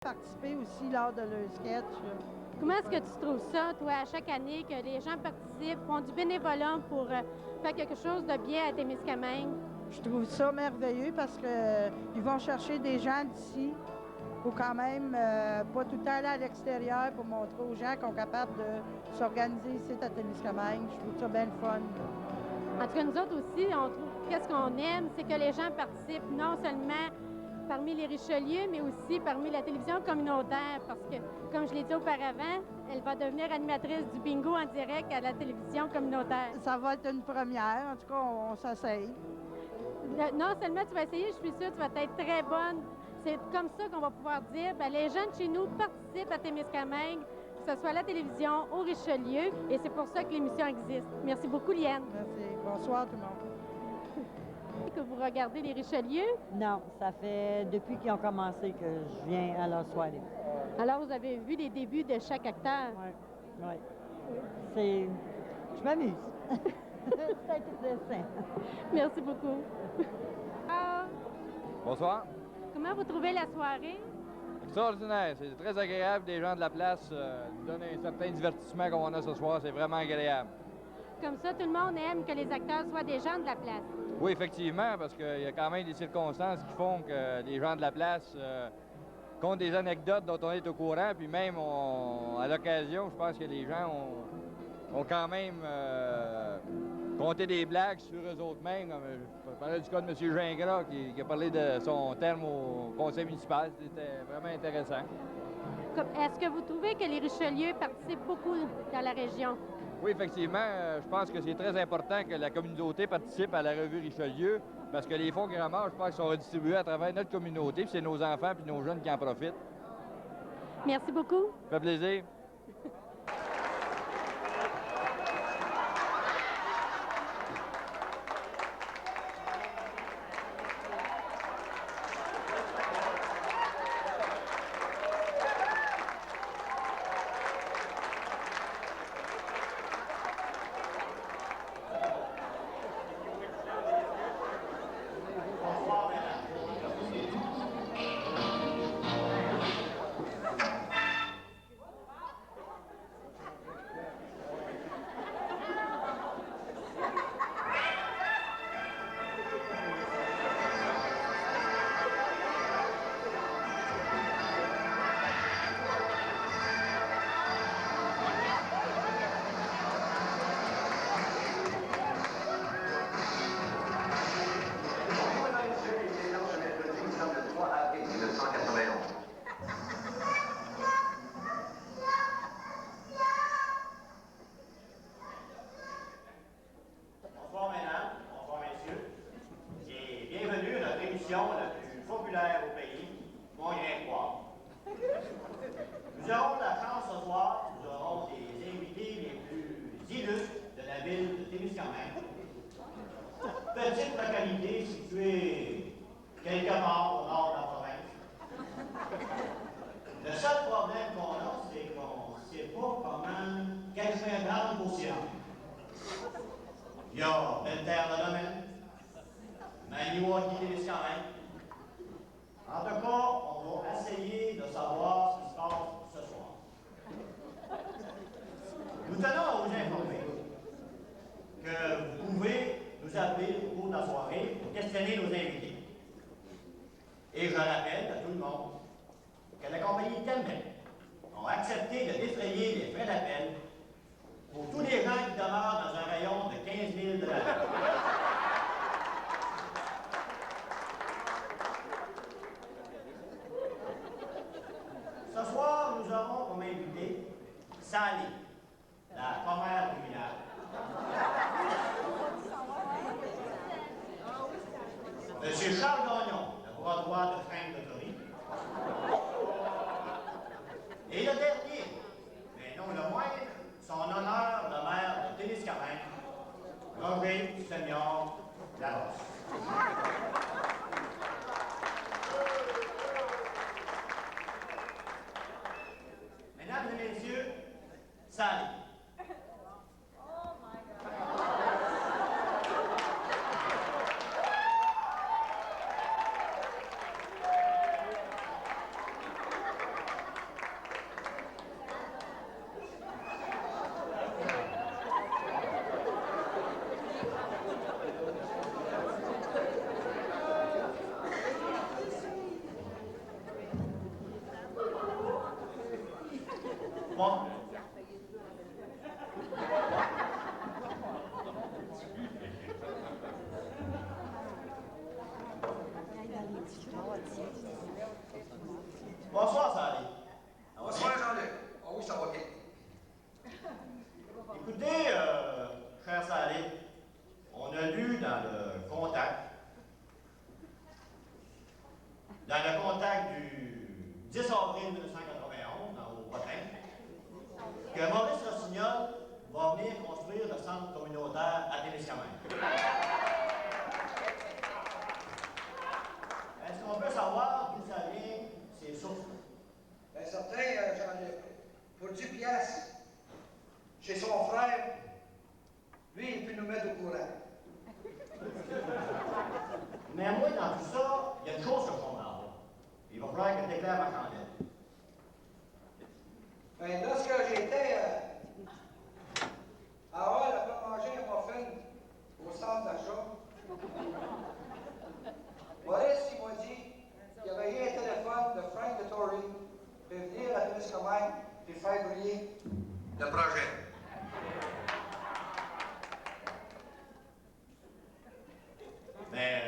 Participer aussi lors de leur sketch. Comment est-ce que tu trouves ça, toi, à chaque année, que les gens participent, font du bénévolat pour faire quelque chose de bien à Témiscamingue? Je trouve ça merveilleux parce qu'ils vont chercher des gens d'ici pour quand même pas tout le temps aller à l'extérieur pour montrer aux gens qu'on est capable de s'organiser ici à Témiscamingue. Je trouve ça bien le fun. En tout cas, nous autres aussi, on trouve qu'est-ce qu'on aime, c'est que les gens participent non seulement parmi les Richelieu, mais aussi parmi la télévision communautaire, parce que, comme je l'ai dit auparavant, elle va devenir animatrice du bingo en direct à la télévision communautaire. Ça va être une première. En tout cas, on s'essaye. Non seulement tu vas essayer, je suis sûre que tu vas être très bonne. C'est comme ça qu'on va pouvoir dire, bien, les gens de chez nous participent à Témiscamingue, que ce soit à la télévision, au Richelieu, et c'est pour ça que l'émission existe. Merci beaucoup, Liane. Merci. Bonsoir tout le monde. Que vous regardez les Richelieu? Non, ça fait depuis qu'ils ont commencé que je viens à leur soirée. Alors, vous avez vu les débuts de chaque acteur? Oui, oui. C'est... Je m'amuse. C'est intéressant. Merci beaucoup. Bonsoir. Comment vous trouvez la soirée? Extraordinaire. C'est très agréable. Les gens de la place nous donnent un certain divertissement comme on a ce soir. C'est vraiment agréable. Comme ça, tout le monde aime que les acteurs soient des gens de la place. Oui, effectivement, parce qu'il y a quand même des circonstances qui font que les gens de la place comptent des anecdotes dont on est au courant. Puis même, à l'occasion, je pense que les gens ont quand même compté des blagues sur eux autres mêmes. Je parlais du cas de M. Gingras qui a parlé de son terme au conseil municipal. C'était vraiment intéressant. Est-ce que vous trouvez que les Richelieu participent beaucoup dans la région? Oui, effectivement, je pense que c'est très important que la communauté participe à la revue Richelieu parce que les fonds qu'ils ramassent, je pense, sont redistribués à travers notre communauté, puis c'est nos enfants puis nos jeunes qui en profitent. Merci beaucoup. Ça fait plaisir. Bonsoir mesdames, bonsoir messieurs, et bienvenue à notre émission la plus populaire au pays, Mon Rien Croire. Nous aurons la chance ce soir, nous aurons des invités les plus illustres de la ville de Témiscamingue. Petite localité située quelque part au nord de la province. Le seul problème qu'on a, c'est qu'on ne sait pas comment, quel chemin prendre pour s'y rendre. Il y a Belle-Terre-de-Domaine, Maniwaki-Témiscamingue. En tout cas, on va essayer de savoir ce qui se passe ce soir. Nous tenons à vous informer que vous pouvez nous appeler au cours de la soirée pour questionner nos invités. Et je rappelle à tout le monde que la compagnie Tembec a accepté de défrayer les frais d'appel pour tous les gens qui demeurent dans un rayon de 15 000 de la ville. Ce soir, nous aurons comme invité Sally, la commère du village. Monsieur Charles Gagnon, le bras droit de Frank de Tory. Et le dernier, mais non le moindre, son honneur, le maire de Témiscamingue, Roger Senior Larosse. Mesdames et messieurs, Sally. pas. Bonsoir, Sally. Bonsoir, Jean-Luc. Oh oui, ça va bien. Écoutez, cher Sally, on a lu dans le contact du 10 avril 1991, dans vos potins, que Maurice Rossignol va venir construire le centre communautaire à Témiscamingue. Est-ce qu'on peut savoir d'où ça vient, ces sources? Bien certain, Jean-Luc. Pour 10 piastres, chez son frère, lui, il peut nous mettre au courant. Mais moi, dans tout ça, il y a une chose que je comprends pas. Il va falloir que tu éclaires ma chandelle. Bien, lorsque j'étais à Hall, après manger un muffin au centre d'achat, Maurice, il m'a dit qu'il y avait eu un téléphone de Frank de Tory pour venir à Témiscamingue et faire briller le projet. Mais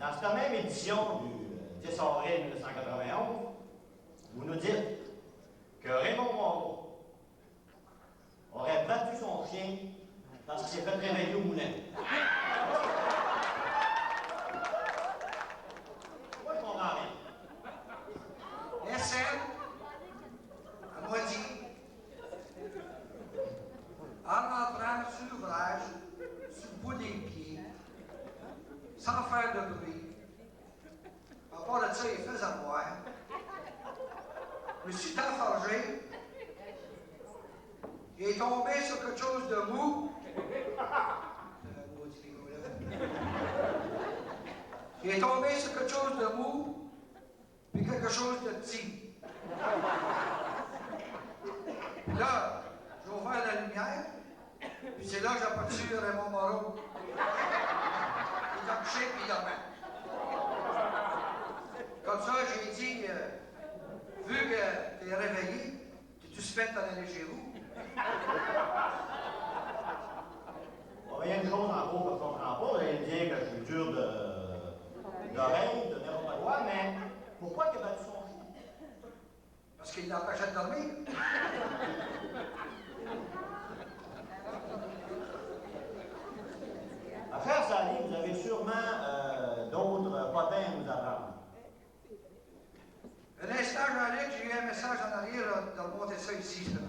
dans cette même édition du 10 avril 1991, vous nous dites que Raymond Moreau aurait battu son chien parce qu'il s'est fait réveiller au moulin. Moi, je comprends rien. SN, elle m'a dit, en entrant sur l'ouvrage, sur le bout des pieds, sans faire de bruit, à part de ça, il faisait boire. Je me suis enfargé. Il est tombé sur quelque chose de mou. Il est tombé sur quelque chose de mou, puis quelque chose de petit. Là, j'ai ouvert la lumière, puis c'est là que j'ai aperçu Raymond Moreau. Il a couché, puis il dormait. Comme ça, j'ai dit, vu que t'es réveillé, t'es-tu suspect d'en aller chez vous? Bon, il y a une chose en gros que je comprends pas. Vous allez me dire que je suis dur d'oreille, de n'importe quoi, mais pourquoi il a battu son chien? Parce qu'il l'empêchait de dormir. Frère Sally, vous avez sûrement d'autres potins à nous apprendre. Un instant, Jean-Luc, j'ai eu un message en arrière là, de remonter ça ici. Là.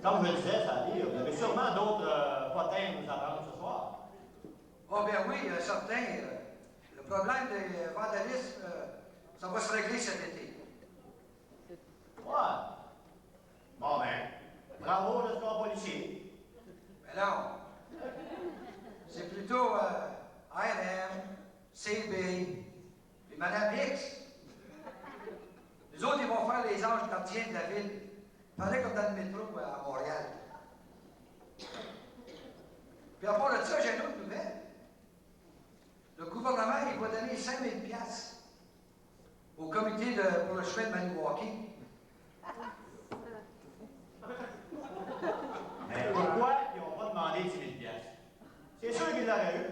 Comme je le disais, Sally, vous avez sûrement d'autres potins à nous apprendre ce soir. Oh, bien oui, certain. Le problème des vandalismes, ça va se régler cet été. Ouais. Bon, ben, bravo le score policier. Mais non. C'est plutôt A&M, CB, et Mme X. Les autres, ils vont faire les anges gardiens de la ville. Pareil comme dans le métro à Montréal. Puis à part de ça, j'ai une autre nouvelle. Le gouvernement, il va donner 5 000 $ au comité pour le chemin de Maniwaki. Mais pourquoi ils n'ont pas demandé 10 000 $? C'est sûr qu'ils l'auraient eu.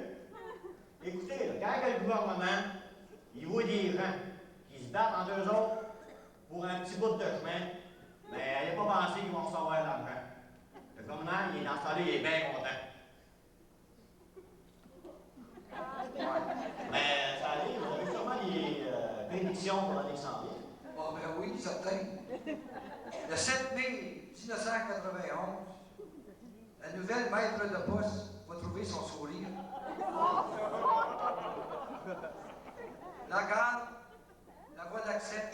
Écoutez, là, quand le gouvernement, il voit des gens qui se battent entre eux autres pour un petit bout de chemin, mais il n'a pas pensé qu'ils vont recevoir de l'argent. Le gouvernement, il est dans ce temps-là, il est bien content. Mais ça arrive, vous avez sûrement des prédictions pour l'année qui s'en vient. Oh, ben oui, certain. Le 7 mai 1991, la nouvelle maître de poste va trouver son sourire. La gare, la voie d'accès,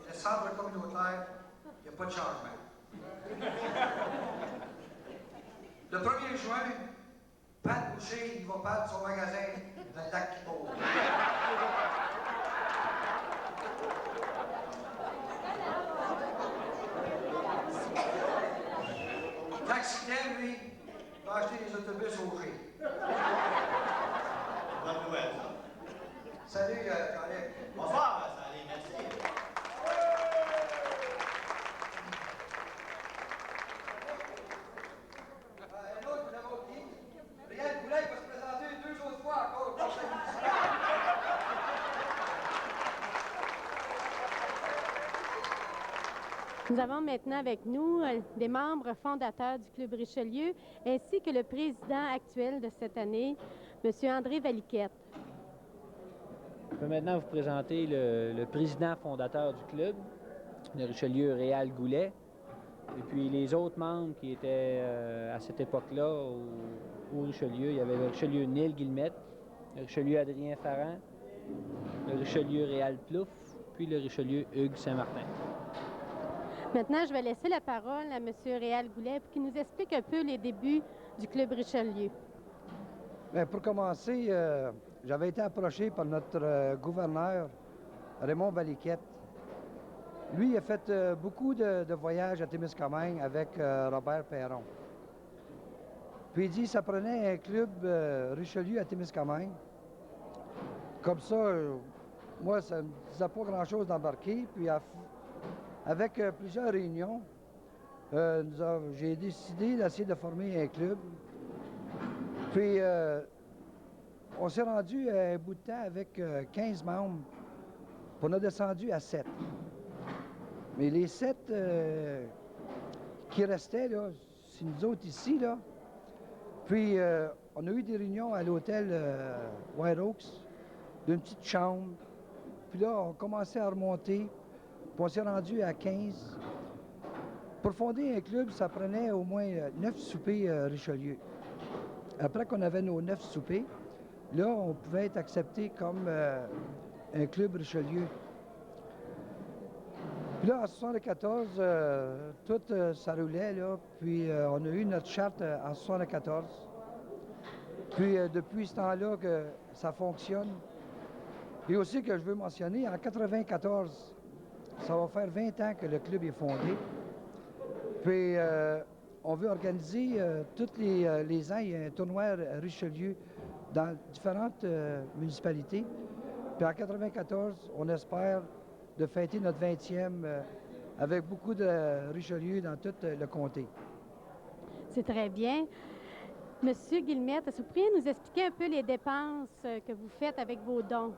le centre communautaire, il n'y a pas de changement. Le 1er juin, Pat Boucher, il va perdre son magasin dans le lac Quibeau. Maxime, lui, va acheter des autobus au G. Bonne nouvelle, ça. Salut, Jean-Luc. Bonsoir, Stanley, merci. Un autre, vous l'avez oublié. Réal Goulet va se présenter 2 autres fois encore au conseil municipal. Nous avons maintenant avec nous des membres fondateurs du Club Richelieu, ainsi que le président actuel de cette année, M. André Valiquette. Je peux maintenant vous présenter le président fondateur du club, le Richelieu Réal Goulet, et puis les autres membres qui étaient à cette époque-là au Richelieu. Il y avait le Richelieu Neil Guillemette, le Richelieu Adrien Farran, le Richelieu Réal Plouffe, puis le Richelieu Hugues Saint-Martin. Maintenant, je vais laisser la parole à M. Réal Goulet pour qu'il nous explique un peu les débuts du Club Richelieu. Bien, pour commencer, j'avais été approché par notre gouverneur, Raymond Valiquette. Lui, il a fait beaucoup de voyages à Témiscamingue avec Robert Perron. Puis il dit ça prenait un club Richelieu à Témiscamingue. Comme ça, moi, ça ne me disait pas grand-chose d'embarquer. Puis avec plusieurs réunions, j'ai décidé d'essayer de former un club. Puis, on s'est rendu un bout de temps avec 15 membres. Puis on a descendu à 7. Mais les 7 qui restaient, là, c'est nous autres ici, là. Puis, on a eu des réunions à l'hôtel White Oaks, d'une petite chambre. Puis là, on commençait à remonter. Puis on s'est rendu à 15. Pour fonder un club, ça prenait au moins 9 soupers Richelieu. Après qu'on avait nos 9 soupers, là, on pouvait être accepté comme un club Richelieu. Puis là, en 1974, tout ça roulait, là. Puis on a eu notre charte en 1974. Puis depuis ce temps-là que ça fonctionne. Et aussi que je veux mentionner, en 1994, ça va faire 20 ans que le club est fondé. Puis on veut organiser tous les ans, il y a un tournoi Richelieu dans différentes municipalités. Puis en 1994, on espère de fêter notre 20e avec beaucoup de Richelieu dans tout le comté. C'est très bien. Monsieur Guillemette, est-ce que vous pourriez nous expliquer un peu les dépenses que vous faites avec vos dons?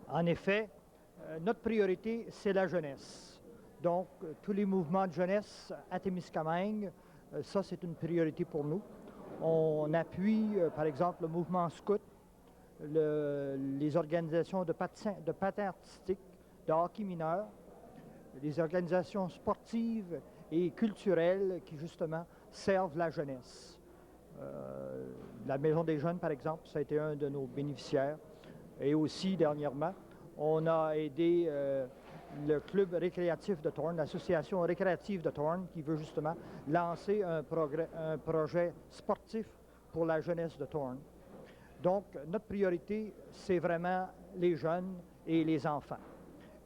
En effet, notre priorité, c'est la jeunesse. Donc, tous les mouvements de jeunesse à Témiscamingue, ça, c'est une priorité pour nous. On appuie, par exemple, le mouvement scout, les organisations de patins artistiques, de hockey mineur, les organisations sportives et culturelles qui, justement, servent la jeunesse. La Maison des jeunes, par exemple, ça a été un de nos bénéficiaires. Et aussi, dernièrement, on a aidé le club récréatif de Thorne, l'association récréative de Thorne, qui veut justement lancer un projet sportif pour la jeunesse de Thorne. Donc, notre priorité, c'est vraiment les jeunes et les enfants.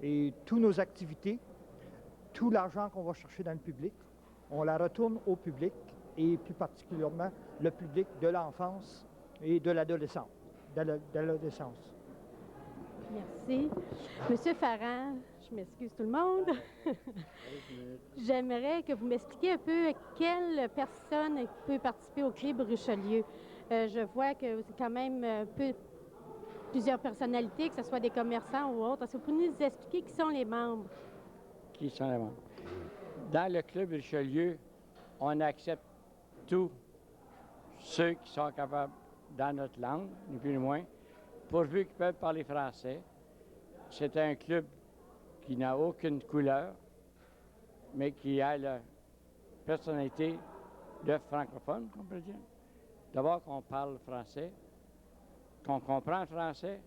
Et toutes nos activités, tout l'argent qu'on va chercher dans le public, on la retourne au public et plus particulièrement le public de l'enfance et de l'adolescence. Merci. Monsieur Farran, je m'excuse tout le monde. J'aimerais que vous m'expliquiez un peu quelle personne peut participer au Club Richelieu. Je vois que c'est quand même plusieurs personnalités, que ce soit des commerçants ou autres. Est-ce que vous pouvez nous expliquer qui sont les membres? Qui sont les membres? Dans le Club Richelieu, on accepte tous ceux qui sont capables dans notre langue, ni plus ni moins, pourvu qu'ils peuvent parler français. C'est un club qui n'a aucune couleur, mais qui a la personnalité de francophone, on peut dire. D'abord qu'on parle français, qu'on comprend le français.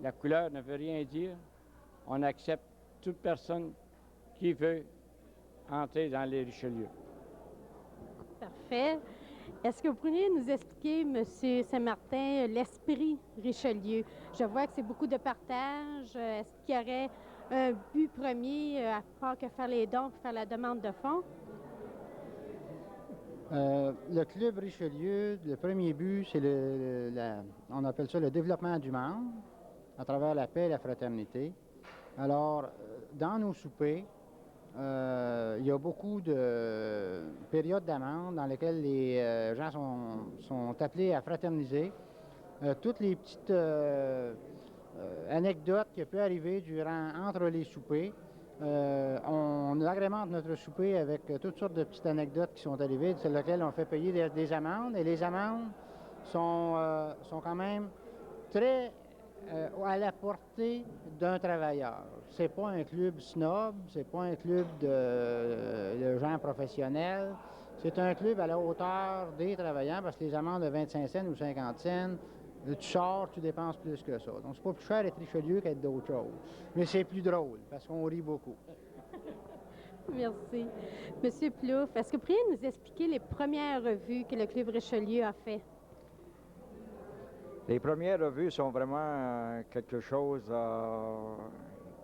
La couleur ne veut rien dire. On accepte toute personne qui veut entrer dans les Richelieu. Parfait. Est-ce que vous pourriez nous expliquer, M. Saint-Martin, l'esprit Richelieu? Je vois que c'est beaucoup de partage. Est-ce qu'il y aurait un but premier, à part que faire les dons, faire la demande de fonds? Le Club Richelieu, le premier but, c'est on appelle ça le développement du membre à travers la paix et la fraternité. Alors, dans nos soupers, il y a beaucoup de périodes d'amende dans lesquelles les gens sont appelés à fraterniser. Toutes les petites anecdotes qui peuvent arriver entre les soupers, on agrémente notre souper avec toutes sortes de petites anecdotes qui sont arrivées, sur lesquelles on fait payer des amendes. Et les amendes sont quand même très à la portée d'un travailleur. C'est pas un club snob, c'est pas un club de gens professionnels. C'est un club à la hauteur des travailleurs parce que les amendes de 25 cents ou 50 cents, tu sors, tu dépenses plus que ça. Donc, c'est pas plus cher être Richelieu qu'être d'autres choses. Mais c'est plus drôle parce qu'on rit beaucoup. Merci. Monsieur Plouffe, est-ce que vous pourriez nous expliquer les premières revues que le Club Richelieu a fait? Les premières revues sont vraiment quelque chose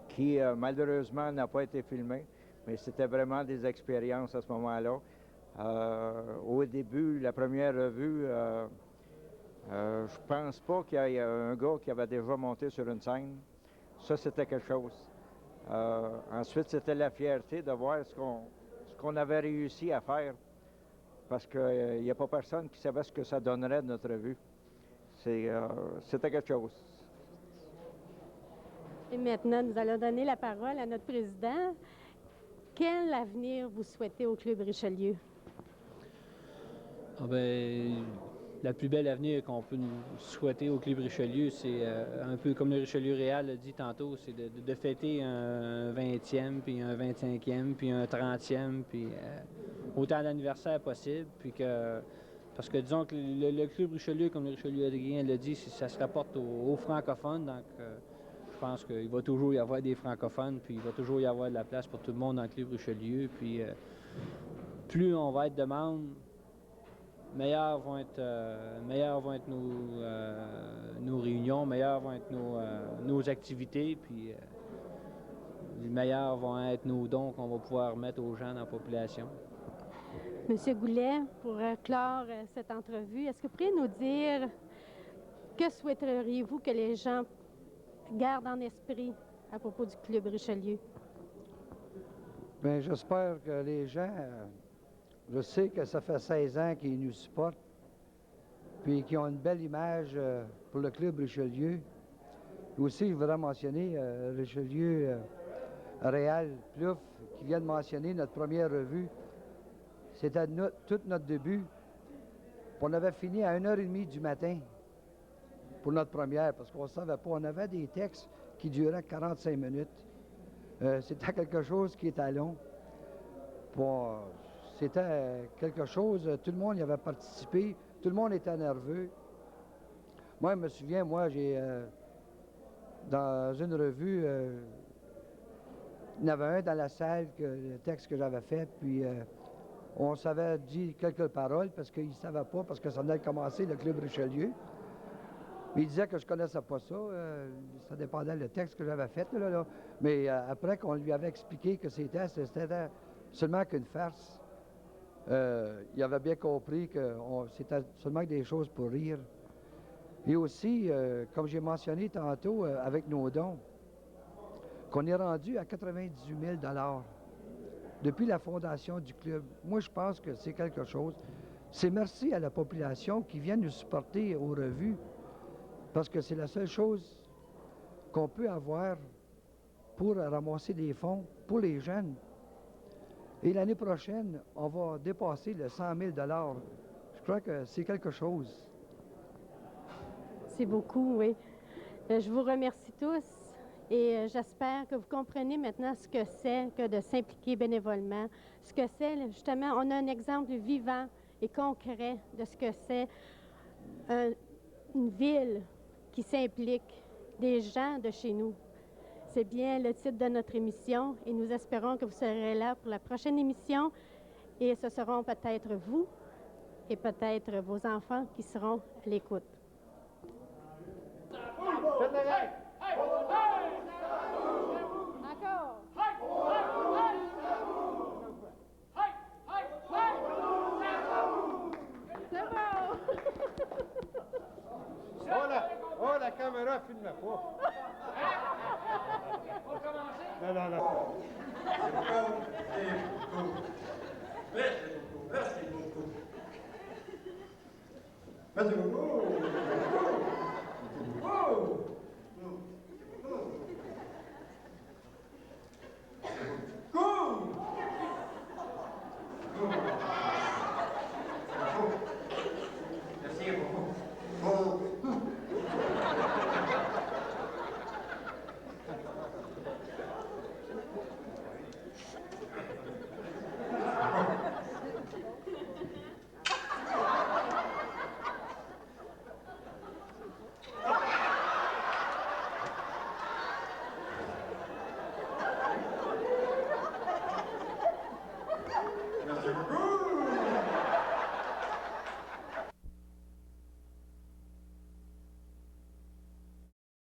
qui, malheureusement, n'a pas été filmé, mais c'était vraiment des expériences à ce moment-là. Au début, la première revue, je pense pas qu'il y ait un gars qui avait déjà monté sur une scène. Ça, c'était quelque chose. Ensuite, c'était la fierté de voir ce qu'on avait réussi à faire, parce qu'il n'y a pas personne qui savait ce que ça donnerait de notre revue. C'était quelque chose. Et maintenant, nous allons donner la parole à notre président. Quel avenir vous souhaitez au Club Richelieu? Ah ben, la plus belle avenir qu'on peut nous souhaiter au Club Richelieu, c'est un peu comme le Richelieu Réal l'a dit tantôt, c'est de fêter un 20e, puis un 25e, puis un 30e, puis autant d'anniversaires possible, puis que... Parce que disons que le Club Richelieu, comme le Richelieu Adrien l'a dit, ça se rapporte aux francophones, donc je pense qu'il va toujours y avoir des francophones, puis il va toujours y avoir de la place pour tout le monde dans le Club Richelieu, puis plus on va être de membres, meilleures vont être nos réunions, meilleures vont être nos activités, puis les meilleurs vont être nos dons qu'on va pouvoir mettre aux gens dans la population. Monsieur Goulet, pour clore cette entrevue, est-ce que vous pourriez nous dire que souhaiteriez-vous que les gens gardent en esprit à propos du Club Richelieu? Bien, j'espère que les gens, je sais que ça fait 16 ans qu'ils nous supportent, puis qu'ils ont une belle image pour le Club Richelieu. Aussi, je voudrais mentionner Richelieu Réal Plouffe, qui vient de mentionner notre première revue. C'était tout notre début. On avait fini à 1h30 du matin pour notre première, parce qu'on ne savait pas. On avait des textes qui duraient 45 minutes. C'était quelque chose qui était long. Bon, c'était quelque chose, tout le monde y avait participé, tout le monde était nerveux. Moi, je me souviens, j'ai, dans une revue, il y en avait un dans la salle, le texte que j'avais fait, puis on s'avait dit quelques paroles parce qu'il ne savait pas, parce que ça venait de commencer le Club Richelieu. Mais il disait que je ne connaissais pas ça, ça dépendait du texte que j'avais fait. Là. Mais après qu'on lui avait expliqué que c'était seulement qu'une farce, il avait bien compris que c'était seulement des choses pour rire. Et aussi, comme j'ai mentionné tantôt, avec nos dons, qu'on est rendu à 98 000 $ depuis la fondation du club. Moi, je pense que c'est quelque chose. C'est merci à la population qui vient nous supporter aux revues, parce que c'est la seule chose qu'on peut avoir pour ramasser des fonds pour les jeunes. Et l'année prochaine, on va dépasser le 100 000 $. Je crois que c'est quelque chose. C'est beaucoup, oui. Je vous remercie tous et j'espère que vous comprenez maintenant ce que c'est que de s'impliquer bénévolement, ce que c'est, justement, on a un exemple vivant et concret de ce que c'est une ville qui s'implique, des gens de chez nous. C'est bien le titre de notre émission et nous espérons que vous serez là pour la prochaine émission et ce seront peut-être vous et peut-être vos enfants qui seront à l'écoute. Encore. caméra ne filmait pas. On va commencer? Non, non, non. Merci beaucoup.